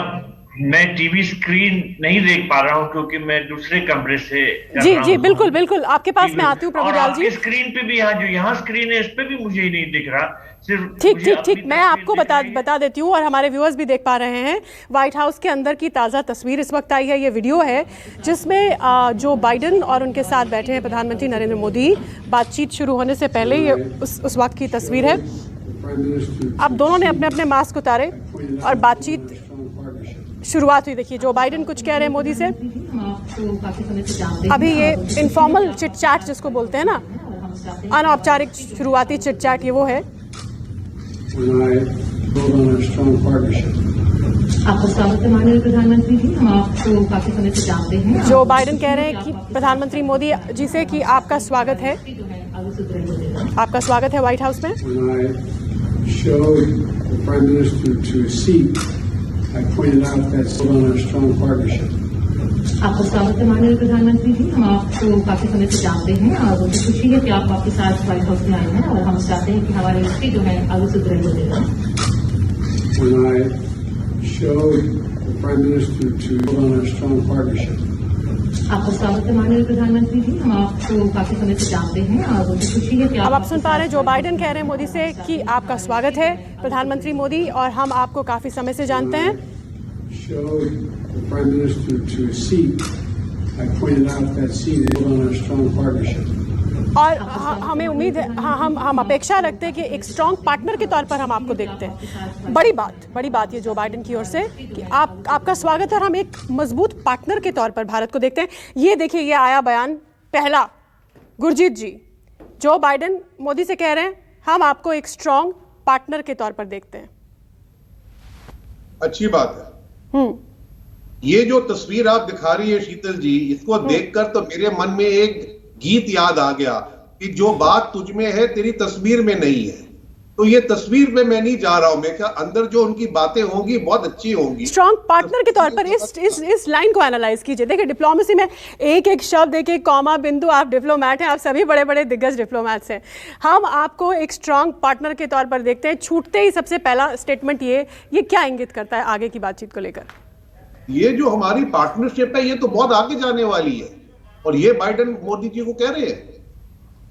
मैं टीवी स्क्रीन नहीं देख पा रहा हूं, क्योंकि मैं दूसरे कमरे से जी बिल्कुल आपके पास मैं आती हूँ प्रभुदयाल जी। स्क्रीन पे भी जो यहाँ स्क्रीन है, इस पे भी मुझे ही नहीं दिख रहा। ठीक, मैं आपको बता देती हूँ और हमारे व्यूअर्स भी देख पा रहे हैं। व्हाइट हाउस के अंदर की ताज़ा तस्वीर इस वक्त आई है। ये वीडियो है जिसमें जो बाइडेन और उनके साथ बैठे हैं प्रधानमंत्री नरेंद्र मोदी, बातचीत शुरू होने से पहले ये उस वक्त की तस्वीर है। अब दोनों ने अपने अपने मास्क उतारे और बातचीत शुरुआत हुई। देखिए जो बाइडेन कुछ कह रहे हैं मोदी से। अभी ये इनफॉर्मल चिट चैट जिसको बोलते हैं ना, अनौपचारिक शुरुआती चिट चैट, ये वो है। आपका स्वागत है माननीय प्रधानमंत्री जी। हम आपको काफी समय से जानते हैं। जो बाइडेन कह रहे हैं कि प्रधानमंत्री मोदी जी से कि आपका स्वागत है, आपका स्वागत है व्हाइट हाउस में। आपका स्वागत है माननीय प्रधानमंत्री जी। हम आपको काफी समय से जानते हैं और मुझे खुशी है कि आप वापस आज व्हाइट हाउस में आए हैं और हम चाहते हैं कि हमारी रिश्ते जो है आगे सुधरे होते रहें। आपका स्वागत है माननीय प्रधानमंत्री जी। हम आपको काफी समय से जानते हैं और मुझे खुशी है कि अब आप सुन पा रहे हैं जो बाइडेन कह रहे हैं मोदी से कि आपका स्वागत है प्रधानमंत्री मोदी और हम आपको काफी समय से जानते हैं। और हमें उम्मीद है, हम अपेक्षा रखते हैं कि एक स्ट्रॉन्ग पार्टनर के तौर पर हम आपको देखते हैं। बड़ी बात ये जो बाइडेन की ओर से कि आपका स्वागत है और हम एक मजबूत पार्टनर के तौर पर भारत को देखते हैं। ये देखिए, ये आया बयान पहला, गुरजीत जी, जो बाइडेन मोदी से कह रहे हैं हम आपको एक स्ट्रॉन्ग पार्टनर के तौर पर देखते हैं। अच्छी बात है। ये जो तस्वीर आप दिखा रही है शीतल जी, इसको देखकर तो मेरे मन में एक गीत याद आ गया कि जो बात तुझ में है तेरी तस्वीर में नहीं है। तो ये तस्वीर में मैं नहीं जा रहा हूं, मैं क्या अंदर जो उनकी बातें होंगी बहुत अच्छी होंगी। स्ट्रॉन्ग पार्टनर के तौर पर इस लाइन को एनालाइज कीजिए। देखिए, डिप्लोमेसी में एक एक शब्द, एक एक कॉमा बिंदु, आप डिप्लोमैट हैं, आप सभी बड़े बड़े दिग्गज डिप्लोमैट्स हैं। हम आपको एक स्ट्रॉन्ग पार्टनर के तौर पर देखते हैं। छूटते ही सबसे पहला स्टेटमेंट ये क्या इंगित करता है आगे की बातचीत को लेकर? ये जो हमारी पार्टनरशिप है ये तो बहुत आगे जाने वाली है और ये बाइडेन मोदी जी को कह रहे हैं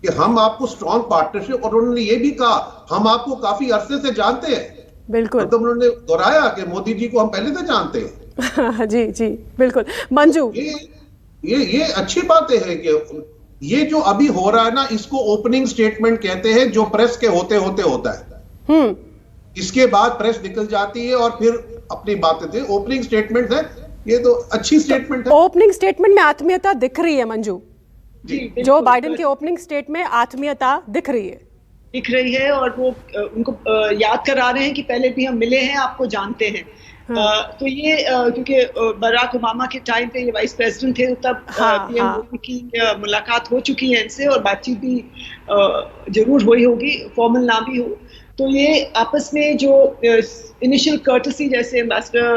कि हम आपको स्ट्रॉन्ग पार्टनरशिप, और उन्होंने ये भी कहा हम आपको काफी अरसे से जानते हैं। बिल्कुल, तो उन्होंने दोहराया कि मोदी जी को हम पहले से जानते हैं। जी बिल्कुल। मंजू, ये अच्छी बातें हैं कि ये जो अभी हो रहा है ना, इसको ओपनिंग स्टेटमेंट कहते हैं, जो प्रेस के होते होता है। इसके बाद प्रेस निकल जाती है और फिर अपनी बातें थे। ओपनिंग स्टेटमेंट है, ये तो अच्छी स्टेटमेंट है। ओपनिंग स्टेटमेंट में आत्मीयता दिख रही है मंजू जी, जो बाइडेन के ओपनिंग स्टेट में आत्मीयता दिख रही है और वो उनको याद करा रहे हैं कि पहले भी हम मिले हैं, आपको जानते हैं। तो ये क्योंकि बराक ओबामा के टाइम पे ये वाइस प्रेसिडेंट थे, तब पीएम मोदी की मुलाकात हो चुकी है इनसे और बातचीत भी जरूर हुई होगी, फॉर्मल ना भी हो। तो ये आपस में जो इनिशियल कर्टसी, जैसे एम्बेसडर